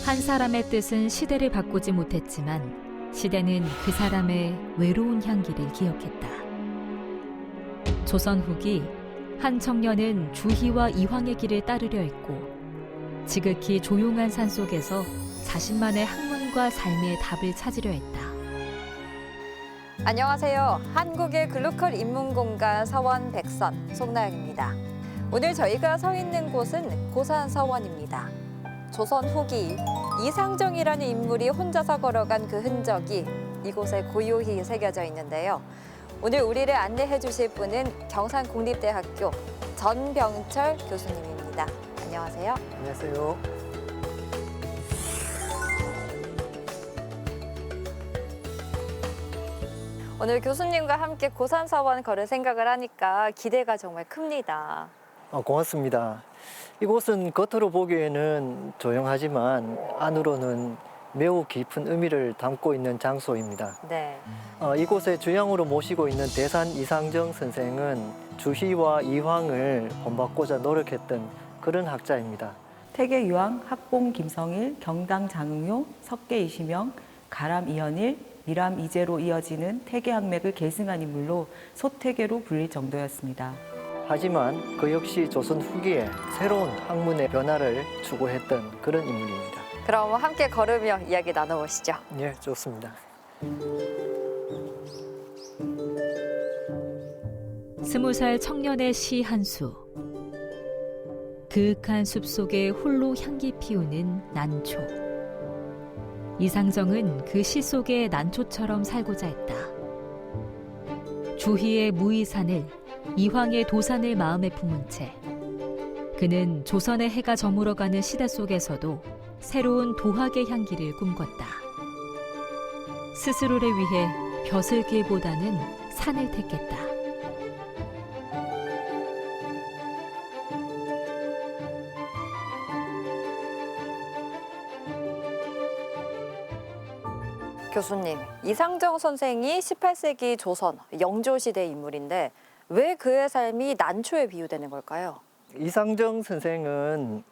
한 사람의 뜻은 시대를 바꾸지 못했지만 시대는 그 사람의 외로운 향기를 기억했다. 조선 후기 한 청년은 주희와 이황의 길을 따르려 했고 지극히 조용한 산속에서 자신만의 학문과 삶의 답을 찾으려 했다. 안녕하세요. 한국의 글로컬 인문공간 서원 백선 송나영입니다. 오늘 저희가 서 있는 곳은 고산서원입니다. 조선 후기 이상정이라는 인물이 혼자서 걸어간 그 흔적이 이곳에 고요히 새겨져 있는데요. 오늘 우리를 안내해 주실 분은 경산국립대학교 전병철 교수님입니다. 안녕하세요. 안녕하세요. 오늘 교수님과 함께 고산서원 걸을 생각을 하니까 기대가 정말 큽니다. 고맙습니다. 이곳은 겉으로 보기에는 조용하지만 안으로는 매우 깊은 의미를 담고 있는 장소입니다. 네. 이곳에 주양으로 모시고 있는 대산 이상정 선생은 주희와 이황을 본받고자 노력했던 그런 학자입니다. 태계 유황, 학봉 김성일, 경당 장응효, 석계 이시명, 가람 이현일, 미람 이재로 이어지는 태계 학맥을 계승한 인물로 소태계로 불릴 정도였습니다. 하지만 그 역시 조선 후기에 새로운 학문의 변화를 추구했던 그런 인물입니다. 그럼 함께 걸으며 이야기 나눠보시죠. 예, 좋습니다. 20살 청년의 시 한 수. 그윽한 숲속에 홀로 향기 피우는 난초. 이상정은 그 시 속의 난초처럼 살고자 했다. 주희의 무의산을, 이황의 도산을 마음에 품은 채 그는 조선의 해가 저물어가는 시대 속에서도 새로운 도학의 향기를 꿈꿨다. 스스로를 위해 벼슬 길보다는 산을 택했다. 교수님, 이상정 선생이 18세기 조선 영조시대 인물인데 왜 그의 삶이 난초에 비유되는 걸까요? 이상정 선생은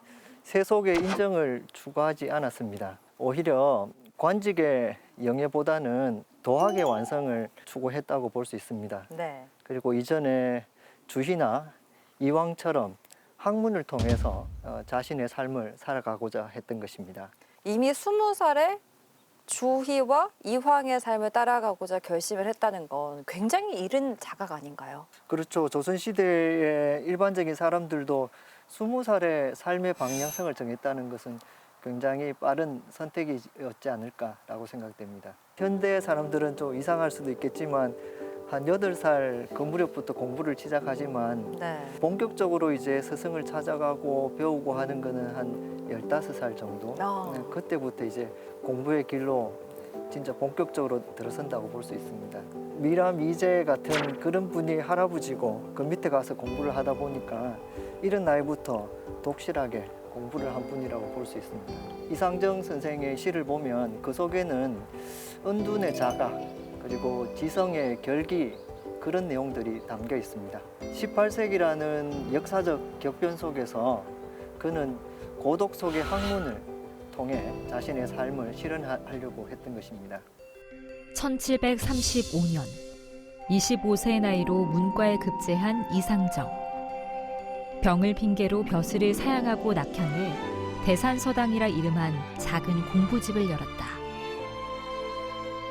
세속의 인정을 추구하지 않았습니다. 오히려 관직의 영예보다는 도학의 완성을 추구했다고 볼 수 있습니다. 네. 그리고 이전에 주희나 이황처럼 학문을 통해서 자신의 삶을 살아가고자 했던 것입니다. 이미 20살에 주희와 이황의 삶을 따라가고자 결심을 했다는 건 굉장히 이른 자각 아닌가요? 그렇죠. 조선시대의 일반적인 사람들도 20살에 삶의 방향성을 정했다는 것은 굉장히 빠른 선택이었지 않을까라고 생각됩니다. 현대 사람들은 좀 이상할 수도 있겠지만 한 8살 그 무렵부터 공부를 시작하지만 네. 본격적으로 이제 스승을 찾아가고 배우고 하는 거는 한 15살 정도. 네, 그때부터 이제 공부의 길로 진짜 본격적으로 들어선다고 볼 수 있습니다. 미람 이재 같은 그런 분이 할아버지고 그 밑에 가서 공부를 하다 보니까 이런 나이부터 독실하게 공부를 한 분이라고 볼 수 있습니다. 이상정 선생의 시를 보면 그 속에는 은둔의 자각 그리고 지성의 결기 그런 내용들이 담겨 있습니다. 18세기라는 역사적 격변 속에서 그는 고독 속의 학문을 통해 자신의 삶을 실현하려고 했던 것입니다. 1735년 25세의 나이로 문과에 급제한 이상정. 병을 핑계로 벼슬을 사양하고 낙향해 대산서당이라 이름한 작은 공부집을 열었다.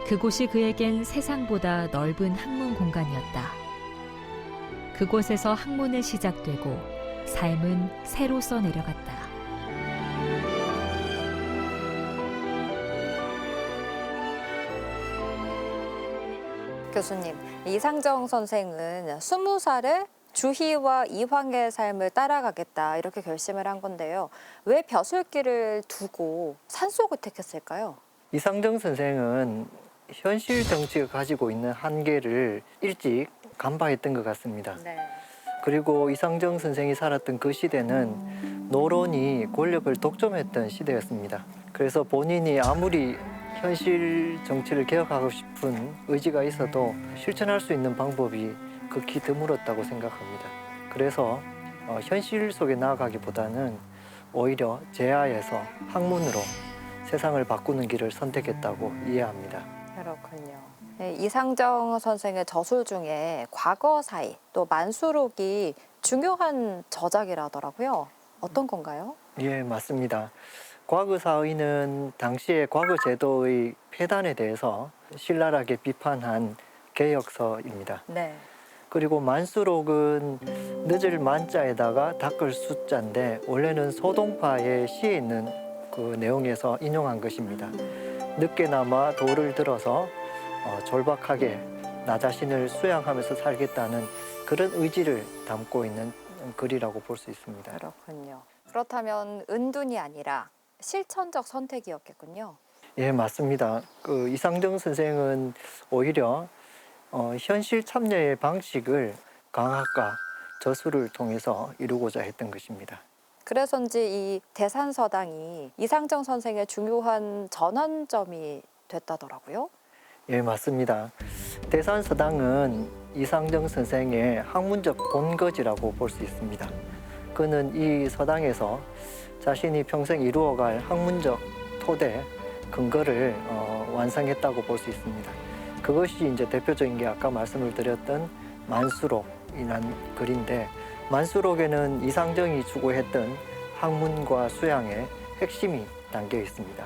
그곳이 그에겐 세상보다 넓은 학문 공간이었다. 그곳에서 학문은 시작되고 삶은 새로 써내려갔다. 교수님, 이상정 선생은 20살에 주희와 이황의 삶을 따라가겠다 이렇게 결심을 한 건데요. 왜 벼슬길을 두고 산속을 택했을까요? 이상정 선생은 현실 정치가 가지고 있는 한계를 일찍 간파했던 것 같습니다. 네. 그리고 이상정 선생이 살았던 그 시대는 노론이 권력을 독점했던 시대였습니다. 그래서 본인이 아무리 현실 정치를 개혁하고 싶은 의지가 있어도 실천할 수 있는 방법이 극히 드물었다고 생각합니다. 그래서 현실 속에 나아가기보다는 오히려 제야에서 학문으로 세상을 바꾸는 길을 선택했다고 이해합니다. 그렇군요. 네, 이상정 선생의 저술 중에 과거사의 또 만수록이 중요한 저작이라더라고요. 어떤 건가요? 예, 맞습니다. 과거사의는 당시의 과거 제도의 폐단에 대해서 신랄하게 비판한 개혁서입니다. 네. 그리고 만수록은 늦을 만자에다가 닦을 숫자인데 원래는 소동파의 시에 있는 그 내용에서 인용한 것입니다. 늦게나마 돌을 들어서 절박하게 나 자신을 수양하면서 살겠다는 그런 의지를 담고 있는 글이라고 볼 수 있습니다. 그렇군요. 그렇다면 은둔이 아니라 실천적 선택이었겠군요. 예, 맞습니다. 그 이상정 선생은 오히려 현실 참여의 방식을 강학과 저술을 통해서 이루고자 했던 것입니다. 그래서인지 이 대산서당이 이상정 선생의 중요한 전환점이 됐다더라고요. 예, 맞습니다. 대산서당은 이상정 선생의 학문적 본거지라고 볼 수 있습니다. 그는 이 서당에서 자신이 평생 이루어갈 학문적 토대, 근거를 완성했다고 볼 수 있습니다. 그것이 이제 대표적인 게 아까 말씀을 드렸던 만수록이라는 글인데, 만수록에는 이상정이 추구했던 학문과 수양의 핵심이 담겨 있습니다.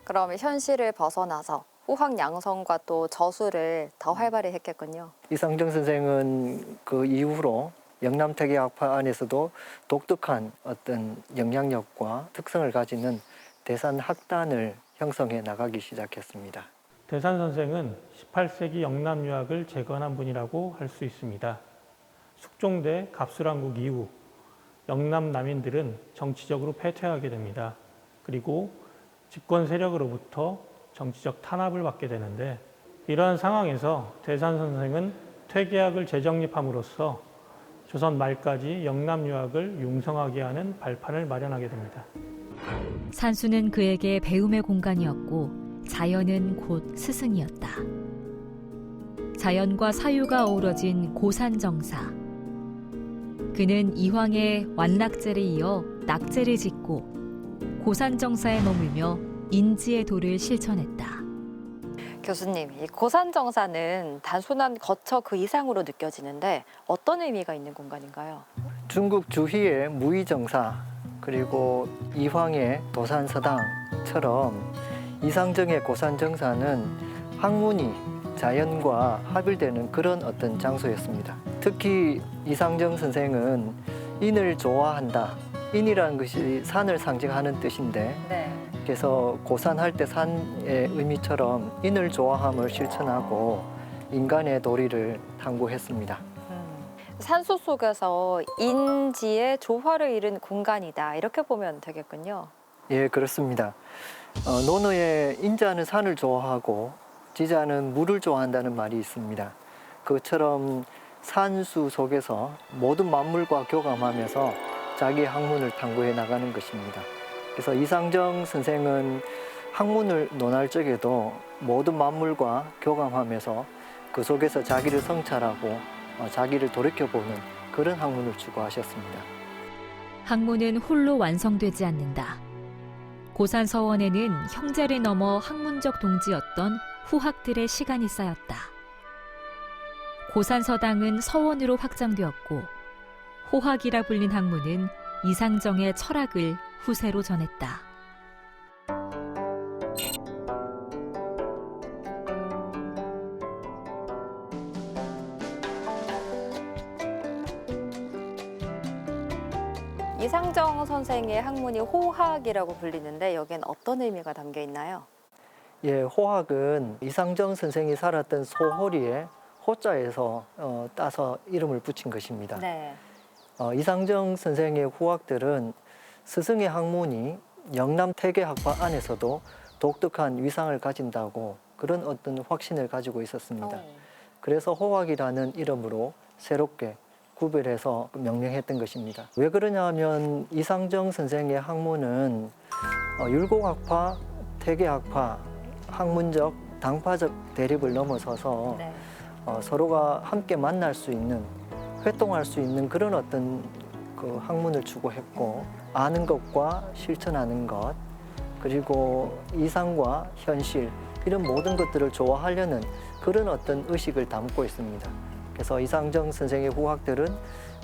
그럼 현실을 벗어나서 후학양성과 또 저술을 더 활발히 했겠군요. 이상정 선생은 그 이후로 영남태계학파 안에서도 독특한 어떤 영향력과 특성을 가지는 대산학단을 형성해 나가기 시작했습니다. 대산 선생은 18세기 영남 유학을 재건한 분이라고 할 수 있습니다. 숙종대 갑술왕국 이후 영남 남인들은 정치적으로 패퇴하게 됩니다. 그리고 집권 세력으로부터 정치적 탄압을 받게 되는데, 이러한 상황에서 대산 선생은 퇴계학을 재정립함으로써 조선 말까지 영남 유학을 융성하게 하는 발판을 마련하게 됩니다. 산수는 그에게 배움의 공간이었고 자연은 곧 스승이었다. 자연과 사유가 어우러진 고산정사. 그는 이황의 완낙제를 이어 낙제를 짓고 고산정사에 머물며 인지의 도를 실천했다. 교수님, 이 고산정사는 단순한 거처 그 이상으로 느껴지는데 어떤 의미가 있는 공간인가요? 중국 주희의 무의정사, 그리고 이황의 도산서당처럼 이상정의 고산정사는 학문이 자연과 합일되는 그런 어떤 장소였습니다. 특히 이상정 선생은 인을 좋아한다. 인이라는 것이 산을 상징하는 뜻인데, 네. 그래서 고산할 때 산의 의미처럼 인을 좋아함을 실천하고 인간의 도리를 탐구했습니다. 산수 속에서 인지의 조화를 이룬 공간이다. 이렇게 보면 되겠군요. 예, 그렇습니다. 논어에 인자는 산을 좋아하고 지자는 물을 좋아한다는 말이 있습니다. 그처럼 산수 속에서 모든 만물과 교감하면서 자기 학문을 탐구해 나가는 것입니다. 그래서 이상정 선생은 학문을 논할 적에도 모든 만물과 교감하면서 그 속에서 자기를 성찰하고 자기를 돌이켜보는 그런 학문을 추구하셨습니다. 학문은 홀로 완성되지 않는다. 고산서원에는 형제를 넘어 학문적 동지였던 후학들의 시간이 쌓였다. 고산서당은 서원으로 확장되었고 호학이라 불린 학문은 이상정의 철학을 후세로 전했다. 이상정 선생의 학문이 호학이라고 불리는데 여기엔 어떤 의미가 담겨 있나요? 예, 호학은 이상정 선생이 살았던 소호리의 호자에서 따서 이름을 붙인 것입니다. 네. 이상정 선생의 후학들은 스승의 학문이 영남 태계학파 안에서도 독특한 위상을 가진다고 그런 어떤 확신을 가지고 있었습니다. 그래서 호학이라는 이름으로 새롭게 구별해서 명명했던 것입니다. 왜 그러냐 하면 이상정 선생의 학문은 율곡학파, 태계학파, 학문적, 당파적 대립을 넘어서서 네. 서로가 함께 만날 수 있는, 회동할 수 있는 그런 어떤 그 학문을 추구했고, 아는 것과 실천하는 것, 그리고 이상과 현실 이런 모든 것들을 조화하려는 그런 어떤 의식을 담고 있습니다. 그래서 이상정 선생의 후학들은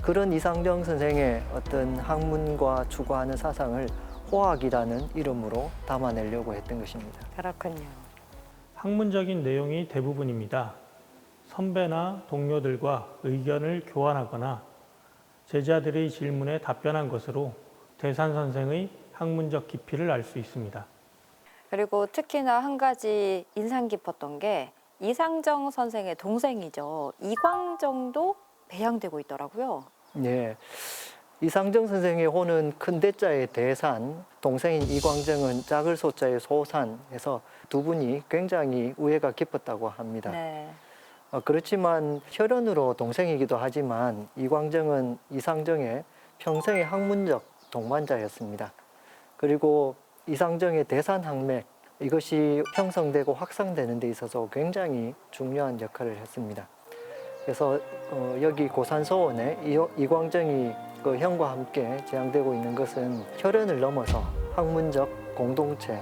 그런 이상정 선생의 어떤 학문과 추구하는 사상을 호학이라는 이름으로 담아내려고 했던 것입니다. 그렇군요. 학문적인 내용이 대부분입니다. 선배나 동료들과 의견을 교환하거나 제자들의 질문에 답변한 것으로 대산 선생의 학문적 깊이를 알 수 있습니다. 그리고 특히나 한 가지 인상 깊었던 게 이상정 선생의 동생이죠. 이광정도 배양되고 있더라고요. 네, 이상정 선생의 호는 큰 대자의 대산, 동생인 이광정은 작을 소자의 소산해서 두 분이 굉장히 우애가 깊었다고 합니다. 네. 그렇지만 혈연으로 동생이기도 하지만 이광정은 이상정의 평생의 학문적 동반자였습니다. 그리고 이상정의 대산학맥 이것이 형성되고 확산되는 데 있어서 굉장히 중요한 역할을 했습니다. 그래서 여기 고산서원에 이광정이 그 형과 함께 제향되고 있는 것은 혈연을 넘어서 학문적 공동체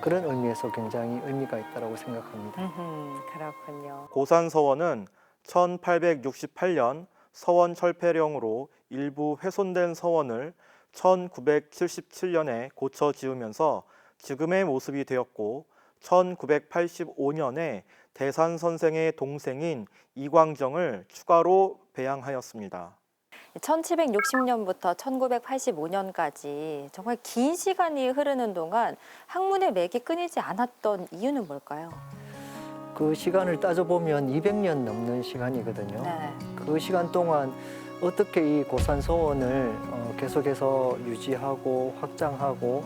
그런 의미에서 굉장히 의미가 있다고 생각합니다. 그렇군요. 고산서원은 1868년 서원 철폐령으로 일부 훼손된 서원을 1977년에 고쳐 지으면서 지금의 모습이 되었고 1985년에 대산 선생의 동생인 이광정을 추가로 배양하였습니다. 1760년부터 1985년까지 정말 긴 시간이 흐르는 동안 학문의 맥이 끊이지 않았던 이유는 뭘까요? 그 시간을 따져보면 200년 넘는 시간이거든요. 네. 그 시간 동안 어떻게 이 고산서원을 계속해서 유지하고 확장하고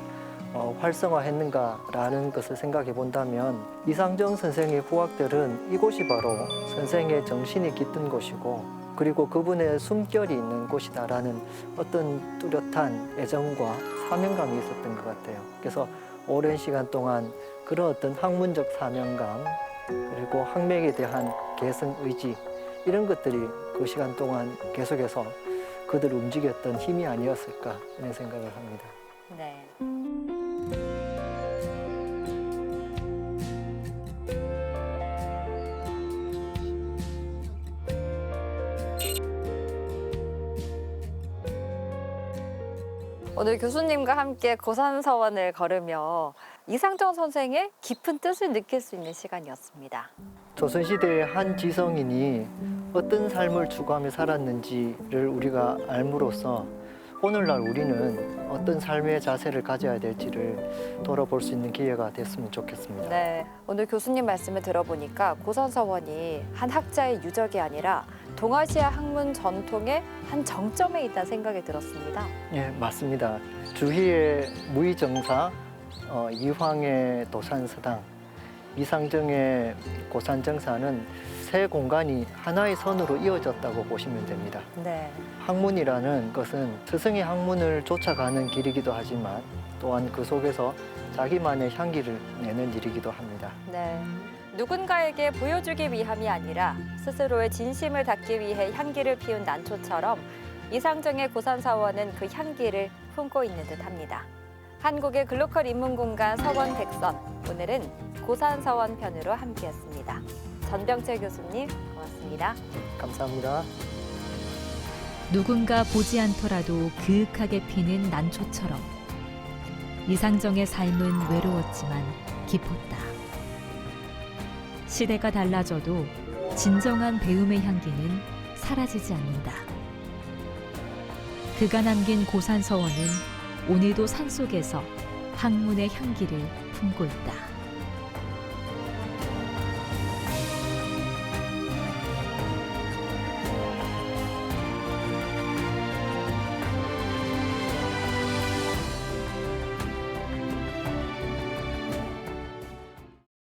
활성화했는가라는 것을 생각해 본다면 이상정 선생의 후학들은 이곳이 바로 선생의 정신이 깃든 곳이고 그리고 그분의 숨결이 있는 곳이다라는 어떤 뚜렷한 애정과 사명감이 있었던 것 같아요. 그래서 오랜 시간 동안 그런 어떤 학문적 사명감 그리고 학맥에 대한 개성 의지 이런 것들이 그 시간 동안 계속해서 그들을 움직였던 힘이 아니었을까 이런 생각을 합니다. 네. 오늘 교수님과 함께 고산서원을 걸으며 이상정 선생의 깊은 뜻을 느낄 수 있는 시간이었습니다. 조선시대의 한 지성인이 어떤 삶을 추구하며 살았는지를 우리가 알므로써 오늘날 우리는 어떤 삶의 자세를 가져야 될지를 돌아볼 수 있는 기회가 됐으면 좋겠습니다. 네, 오늘 교수님 말씀을 들어보니까 고산서원이 한 학자의 유적이 아니라 동아시아 학문 전통의 한 정점에 있다는 생각이 들었습니다. 예, 맞습니다. 주희의 무의정사, 이황의 도산서당, 이상정의 고산정사는 세 공간이 하나의 선으로 이어졌다고 보시면 됩니다. 네. 학문이라는 것은 스승의 학문을 쫓아가는 길이기도 하지만 또한 그 속에서 자기만의 향기를 내는 일이기도 합니다. 네. 누군가에게 보여주기 위함이 아니라 스스로의 진심을 닦기 위해 향기를 피운 난초처럼 이상정의 고산서원은 그 향기를 품고 있는 듯합니다. 한국의 글로컬 인문공간 서원 백선, 오늘은 고산서원 편으로 함께했습니다. 전병철 교수님 고맙습니다. 감사합니다. 누군가 보지 않더라도 그윽하게 피는 난초처럼 이상정의 삶은 외로웠지만 깊었다. 시대가 달라져도 진정한 배움의 향기는 사라지지 않는다. 그가 남긴 고산서원은 오늘도 산속에서 학문의 향기를 품고 있다.